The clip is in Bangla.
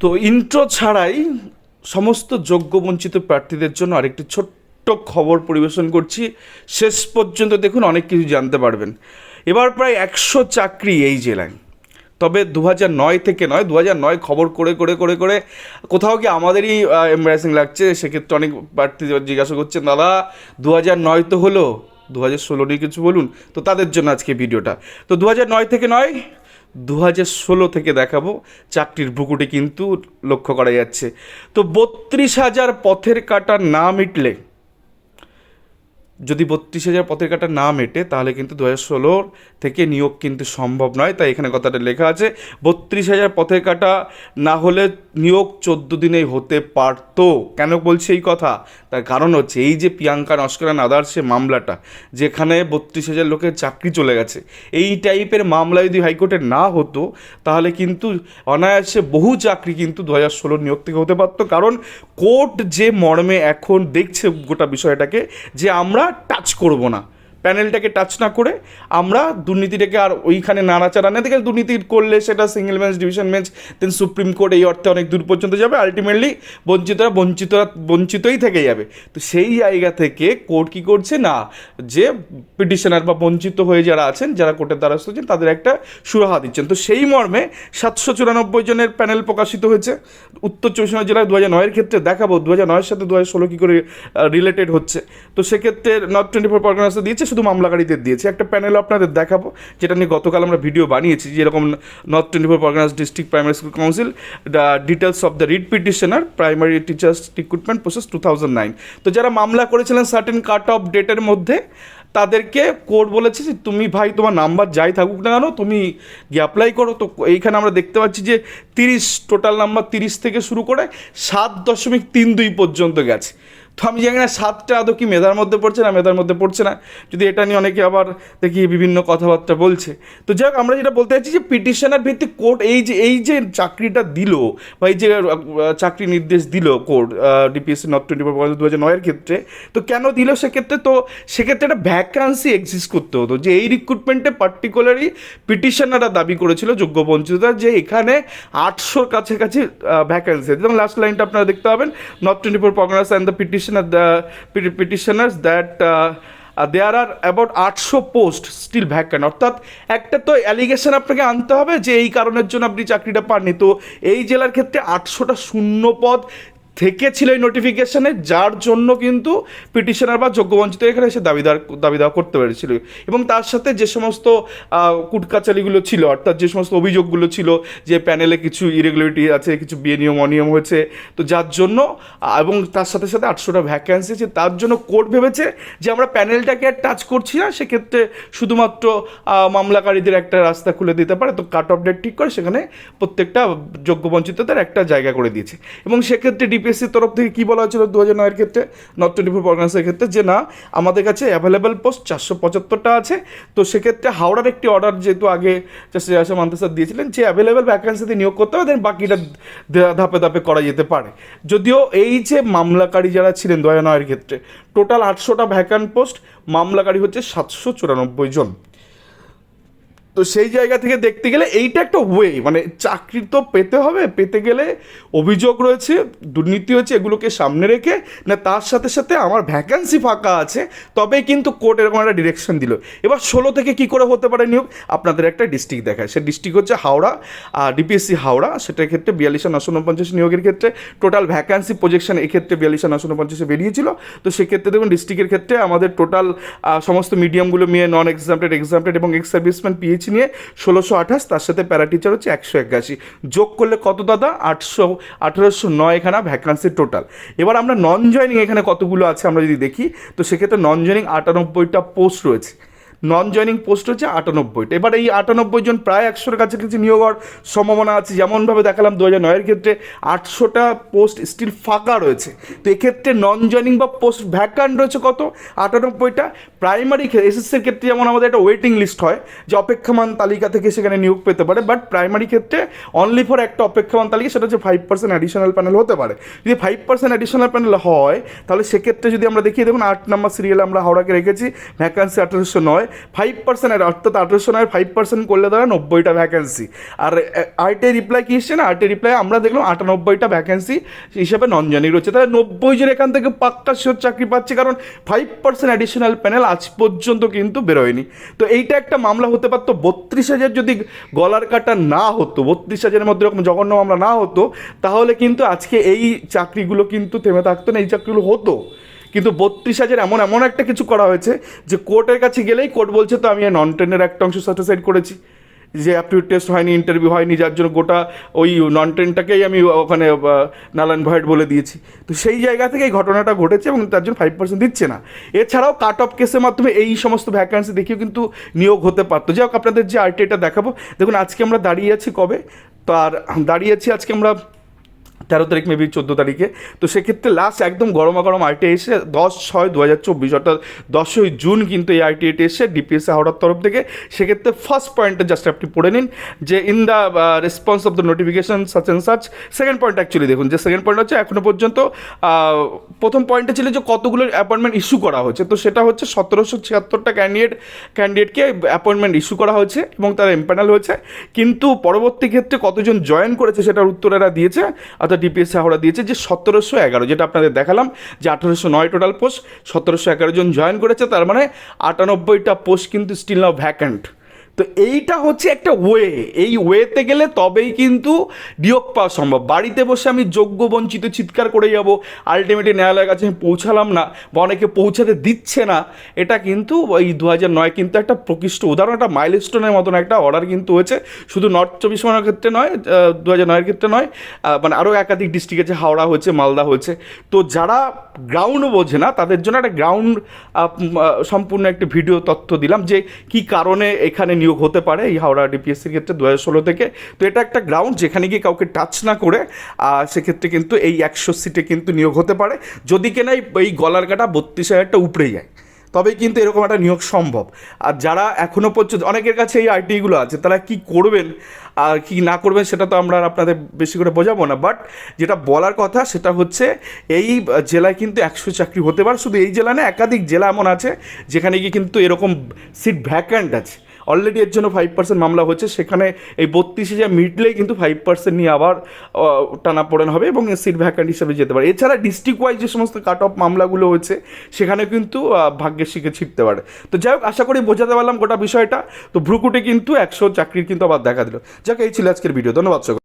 তো ইন্ট্রো ছাড়াই সমস্ত যোগ্য বঞ্চিত প্রার্থীদের জন্য আরেকটি ছোট্ট খবর পরিবেশন করছি। শেষ পর্যন্ত দেখুন, অনেক কিছু জানতে পারবেন। এবার প্রায় 100 চাকরি এই জেলায়, তবে 2009 থেকে নয়, 2009 খবর করে করে করে করে কোথাও কি আমাদেরই এম্বারাসিং লাগছে। সেক্ষেত্রে অনেক প্রার্থী জিজ্ঞাসা করছেন, দাদা 2009 তো হলো, 2016 নিয়ে কিছু বলুন। তো তাদের জন্য আজকে ভিডিওটা। তো 2009 থেকে নয়, 2016 থেকে দেখাবো। চাকরির ভুকুটি কিন্তু লক্ষ্য করা যাচ্ছে। তো 32,000 পথের কাটা না মিটলে, যদি 32,000 পথের কাটা না মেটে, তাহলে কিন্তু 2016 থেকে নিয়োগ কিন্তু সম্ভব নয়। তাই এখানে কথাটা লেখা আছে, 32,000 পথের কাটা না হলে নিয়োগ 14 দিনেই হতে পারতো। কেন বলছি এই কথা? তার কারণ হচ্ছে এই যে প্রিয়াঙ্কা নস্কর আদার্সে মামলাটা, যেখানে 32,000 লোকের চাকরি চলে গেছে, এই টাইপের মামলা যদি হাইকোর্টে না হতো, তাহলে কিন্তু অনায়াসে বহু চাকরি কিন্তু 2016 নিয়োগ থেকে হতে পারতো। কারণ কোর্ট যে মর্মে এখন দেখছে গোটা বিষয়টাকে, যে আমরা টাচ করব না, প্যানেলটাকে টাচ না করে আমরা দুর্নীতিটাকে আর ওইখানে নাড়াচাড়া না দেখে, দুর্নীতি করলে সেটা সিঙ্গেল বেঞ্চ, ডিভিশন বেঞ্চ, দেন সুপ্রিম কোর্ট, এই অর্থে অনেক দূর পর্যন্ত যাবে। আলটিমেটলি বঞ্চিতই থেকে যাবে। তো সেই জায়গা থেকে কোর্ট কী করছে না, যে পিটিশনার বা বঞ্চিত হয়ে যারা আছেন, যারা কোর্টের দ্বারস্থ হচ্ছেন, তাদের একটা সুরাহা দিচ্ছেন। তো সেই মর্মে 794 জনের প্যানেল প্রকাশিত হয়েছে উত্তর 24 পরগনা জেলায়। 2009-এর ক্ষেত্রে দেখাবো 2009-এর সাথে 2016 কী করে রিলেটেড হচ্ছে। তো সেক্ষেত্রে নর্থ 24 পরগনাসে দিয়েছে, শুধু মামলাকারীদের দিয়েছে। একটা প্যানেল আপনাদের দেখাবো, যেটা নিয়ে গতকাল আমরা ভিডিও বানিয়েছি, যেরকম north 24 Parganas district primary school council, the details of the writ petitioner primary teachers recruitment process 2009। তো যারা মামলা করেছিলেন সার্টেন কাট অফ ডেটের মধ্যে, তাদেরকে কোর্ট বলেছে যে তুমি ভাই, তোমার নাম্বার যাই থাকুক না কেন, তুমি গিয়ে অ্যাপ্লাই করো। তো এইখানে আমরা দেখতে পাচ্ছি যে 30 টোটাল নাম্বার 30 থেকে শুরু করে 7.32 পর্যন্ত গেছে। তো আমি জানি না 7টা আদৌ কি মেধার মধ্যে পড়ছে না মেধার মধ্যে পড়ছে না, যদি এটা নিয়ে অনেকে আবার দেখি বিভিন্ন কথাবার্তা বলছে। তো যাই হোক, আমরা যেটা বলতে চাইছি যে পিটিশনার ভিত্তিক কোর্ট এই যে চাকরিটা দিল, বা এই যে চাকরি নির্দেশ দিল কোর্ট ডিপিএসসি নর্থ 24 2009-এর ক্ষেত্রে, তো কেন দিল সেক্ষেত্রে? তো সেক্ষেত্রে একটা ভ্যাকান্সি এক্সিস্ট করতে হতো, যে এই রিক্রুটমেন্টে পার্টিকুলারলি পিটিশনাররা দাবি করেছিল যোগ্য বঞ্চিতরা, যে এখানে 800-র কাছাকাছি ভ্যাকান্সি আছে। যেমন লাস্ট লাইনটা আপনারা দেখতে পাবেন, north 24 Parganas and the petitioners that there are about 800 post still vacant. অর্থাৎ একটা তো অ্যালিগেশন আপনাকে আনতে হবে যে এই কারণের জন্য আপনি চাকরিটা পাননি। তো এই জেলার ক্ষেত্রে 800টা শূন্য পদ থেকে ছিল এই নোটিফিকেশানে, যার জন্য কিন্তু পিটিশনার বা যোগ্যবঞ্চিত এখানে এসে দাবি দাওয়া করতে পেরেছিল। এবং তার সাথে যে সমস্ত কুটকাচালিগুলো ছিল, অর্থাৎ যে সমস্ত অভিযোগগুলো ছিল যে প্যানেলে কিছু ইরেগুলারিটি আছে, কিছু বেনিয়ম অনিয়ম হয়েছে, তো যার জন্য, এবং তার সাথে সাথে 800টা ভ্যাকান্সি আছে, তার জন্য কোর্ট ভেবেছে যে আমরা প্যানেলটাকে আর টাচ করছি না, সেক্ষেত্রে শুধুমাত্র মামলাকারীদের একটা রাস্তা খুলে দিতে পারে। তো কাট অফ ডেট ঠিক করে সেখানে প্রত্যেকটা যোগ্যবঞ্চিতদের একটা জায়গা করে দিয়েছে। এবং সেক্ষেত্রে ডিপিএসসির তরফ থেকে কী বলা হয়েছিল 2009-এর ক্ষেত্রে, নর্থ 24 পরগনাসের ক্ষেত্রে, যে না, আমাদের কাছে অ্যাভেলেবেল পোস্ট 475টা আছে। তো সেক্ষেত্রে হাওড়ার একটি অর্ডার যেহেতু আগে জাস্টিস আসাম মান্তা স্যার দিয়েছিলেন, যে অ্যাভেলেবেল ভ্যাকান্সিতে নিয়োগ করতে হবে, দেন বাকিটা ধাপে ধাপে করা যেতে পারে। যদিও এই যে মামলাকারী যারা ছিলেন 2009-এর ক্ষেত্রে, টোটাল 800টা ভ্যাকান্ট পোস্ট, মামলাকারী হচ্ছে 794 জন। তো সেই জায়গা থেকে দেখতে গেলে এইটা একটা ওয়ে, মানে চাকরি তো পেতে হবে, পেতে গেলে অভিযোগ রয়েছে, দুর্নীতি হয়েছে, এগুলোকে সামনে রেখে না, তার সাথে সাথে আমার ভ্যাকান্সি ফাঁকা আছে, তবেই কিন্তু কোর্ট এরকম একটা ডিরেকশন দিল। এবার 16 থেকে কী করে হতে পারে নিয়োগ, আপনাদের একটা ডিস্ট্রিক্ট দেখায়। সে ডিস্ট্রিক্ট হচ্ছে হাওড়া, ডিপিএসসি হাওড়া। সেটার ক্ষেত্রে 42,949 নিয়োগের ক্ষেত্রে টোটাল ভ্যাকান্সি প্রজেকশন এক্ষেত্রে 42,950 বেরিয়েছিল। তো সেক্ষেত্রে দেখুন, ডিস্ট্রিক্টের ক্ষেত্রে আমাদের টোটাল সমস্ত মিডিয়ামগুলো নিয়ে, নন এক্সামটেড এবং এক্স সার্ভিসম্যান পিএইচ নিয়ে 1628, তার সাথে প্যারা টিচার হচ্ছে 181, যোগ করলে কত দাদা? 1809 এখানে ভ্যাকান্সি টোটাল। এবার আমরা নন জয়নিং এখানে কতগুলো আছে আমরা যদি দেখি, তো সেক্ষেত্রে নন জয়নিং 98টা পোস্ট রয়েছে। নন জয়নিং পোস্ট হচ্ছে 98টা। এবার এই 98 জন প্রায় 100-এর কাছাকাছি নিয়োগ হওয়ার সম্ভাবনা আছে। যেমনভাবে দেখালাম 2009-এর ক্ষেত্রে 800টা পোস্ট স্টিল ফাঁকা রয়েছে। তো এক্ষেত্রে নন জয়নিং বা পোস্ট ভ্যাকান্ট রয়েছে কত? 98টা। প্রাইমারি এসএসসির ক্ষেত্রে যেমন আমাদের একটা ওয়েটিং লিস্ট হয়, যে অপেক্ষমান তালিকা থেকে সেখানে নিয়োগ পেতে পারে, বাট প্রাইমারি ক্ষেত্রে অনলি ফর একটা অপেক্ষমান তালিকা, সেটা হচ্ছে 5% অ্যাডিশনাল প্যানেল হতে পারে। যদি 5% অ্যাডিশনাল প্যানেল হয়, তাহলে সেক্ষেত্রে যদি আমরা দেখি, দেখুন 8 নম্বর সিরিয়ালে আমরা হাওড়াকে রেখেছি, ভ্যাকান্সি 1809। 5% অর্থাৎ 1800 নয় 5% করলে ধরা 90টা ভ্যাকেন্সি। আর আরটিআই রিপ্লাই কী এসছে না, আরটিআই রিপ্লাই আমরা দেখলাম 98টা ভ্যাকেন্সি হিসাবে নন জয়েনিং রয়েছে। তাহলে 90 জন এখান থেকে পাক্কা শিওর চাকরি পাচ্ছে, কারণ 5% অ্যাডিশনাল প্যানেল আজ পর্যন্ত কিন্তু বেরোয়নি। তো এইটা একটা মামলা হতে পারতো। 32,000 যদি গলার কাটা না হতো, 32,000-এর মধ্যে এরকম জঘন্য মামলা না হতো, তাহলে কিন্তু আজকে এই চাকরিগুলো কিন্তু থেমে থাকতো না, এই চাকরিগুলো হতো। কিন্তু 32,000 এমন একটা কিছু করা হয়েছে যে কোর্টের কাছে গেলেই কোর্ট বলছে তো আমি নন টেনের একটা অংশ সার্টিফাইড করেছি, যে অ্যাপটিউড টেস্ট হয়নি, ইন্টারভিউ হয়নি, যার জন্য গোটা ওই নন টেনটাকেই আমি ওখানে নালান ভয়েড বলে দিয়েছি। তো সেই জায়গা থেকে এই ঘটনাটা ঘটেছে এবং তার জন্য 5% দিচ্ছে না। এছাড়াও কাট অফ কেসের মাধ্যমে এই সমস্ত ভ্যাকান্সি দেখিয়েও কিন্তু নিয়োগ হতে পারতো। যাই হোক, আপনাদের যে আরটিআইটা দেখাবো, দেখুন আজকে আমরা দাঁড়িয়ে আছি কবে, তো আর দাঁড়িয়ে আছি আজকে আমরা 13 তারিখ, মেবি 14 তারিখে। তো সেক্ষেত্রে লাস্ট একদম গরমা গরম আইটিআই এসে 10/6/2024 অর্থাৎ 10ই জুন কিন্তু এই আইটিআইটি এসে ডিপিএসসি হাওড়ার তরফ থেকে। সেক্ষেত্রে ফার্স্ট পয়েন্টে জাস্ট আপনি পড়ে নিন যে in the response of the notification such and such. Second point actually দেখুন, যে সেকেন্ড পয়েন্ট হচ্ছে এখনও পর্যন্ত প্রথম পয়েন্টে ছিল যে কতগুলো অ্যাপয়েন্টমেন্ট ইস্যু করা হয়েছে, তো সেটা হচ্ছে 1776টা ক্যান্ডিডেটকে অ্যাপয়েন্টমেন্ট ইস্যু করা হয়েছে এবং তারা এমপ্যানেল হয়েছে। কিন্তু পরবর্তী ক্ষেত্রে কতজন জয়েন করেছে সেটার উত্তর এরা দিয়েছে, অর্থাৎ ডিপিএসসি হাওড়া দিয়েছে যে 1711, যেটা আপনাদের দেখালাম যে 1809 টোটাল পোস্ট, 1711 জন জয়েন করেছে, তার মানে 98টা পোস্ট কিন্তু স্টিল নাও ভ্যাকেন্ট। তো এইটা হচ্ছে একটা ওয়ে, এই ওয়েতে গেলে তবেই কিন্তু নিয়োগ পাওয়া সম্ভব। বাড়িতে বসে আমি যোগ্য বঞ্চিত চিৎকার করে যাব, আলটিমেটলি ন্যায়ালয়ের কাছে আমি পৌঁছালাম না বা অনেকে পৌঁছাতে দিচ্ছে না, এটা কিন্তু ওই 2009 কিন্তু একটা প্রকৃষ্ট উদাহরণ, একটা মাইলস্টোনের মতন একটা অর্ডার কিন্তু হয়েছে। শুধু নর্থ 24 পরগনার ক্ষেত্রে নয়, 2009-এর ক্ষেত্রে নয়, মানে আরও একাধিক ডিস্ট্রিক্ট আছে, হাওড়া হয়েছে, মালদা হয়েছে। তো যারা গ্রাউন্ড বোঝে না তাদের জন্য একটা গ্রাউন্ড সম্পূর্ণ একটা ভিডিও তথ্য দিলাম যে কী কারণে এখানে নিয়োগ হতে পারে এই হাওড়া ডিপিএসসির ক্ষেত্রে 2016 থেকে। তো এটা একটা গ্রাউন্ড যেখানে গিয়ে কাউকে টাচ না করে সেক্ষেত্রে কিন্তু এই 100 সিটে কিন্তু নিয়োগ হতে পারে, যদি কিনা এই গলার কাটা 32,000টা উপড়ে যায়, তবেই কিন্তু এরকম একটা নিয়োগ সম্ভব। আর যারা এখনও পর্যন্ত অনেকের কাছে এই আইটিগুলো আছে, তারা কি করবেন আর কি না করবেন সেটা তো আমরা আপনাদের বেশি করে বোঝাবো না, বাট যেটা বলার কথা সেটা হচ্ছে এই জেলায় কিন্তু 100 চাকরি হতে পারে। শুধু এই জেলা না, একাধিক জেলা এমন আছে যেখানে গিয়ে কিন্তু এরকম সিট ভ্যাকান্ট আছে। অলরেডি এর জন্য 5% মামলা হচ্ছে, সেখানে এই 32,000 মিটলেই কিন্তু 5% নিয়ে আবার টানাপোড়েন হবে এবং সিট ভ্যাকান্ট হিসেবে যেতে পারে। এছাড়া ডিস্ট্রিক্ট ওয়াইজ যে সমস্ত কাট অফ মামলাগুলো হচ্ছে সেখানে কিন্তু ভাগ্যের শিখে ছিটতে পারে। তো যাই হোক, আশা করি বোঝাতে পারলাম গোটা বিষয়টা। তো ভ্রুকুটে কিন্তু 100 চাকরির কিন্তু আবার দেখা দিল। যাক, এই ছিল আজকের ভিডিও। ধন্যবাদ সকল।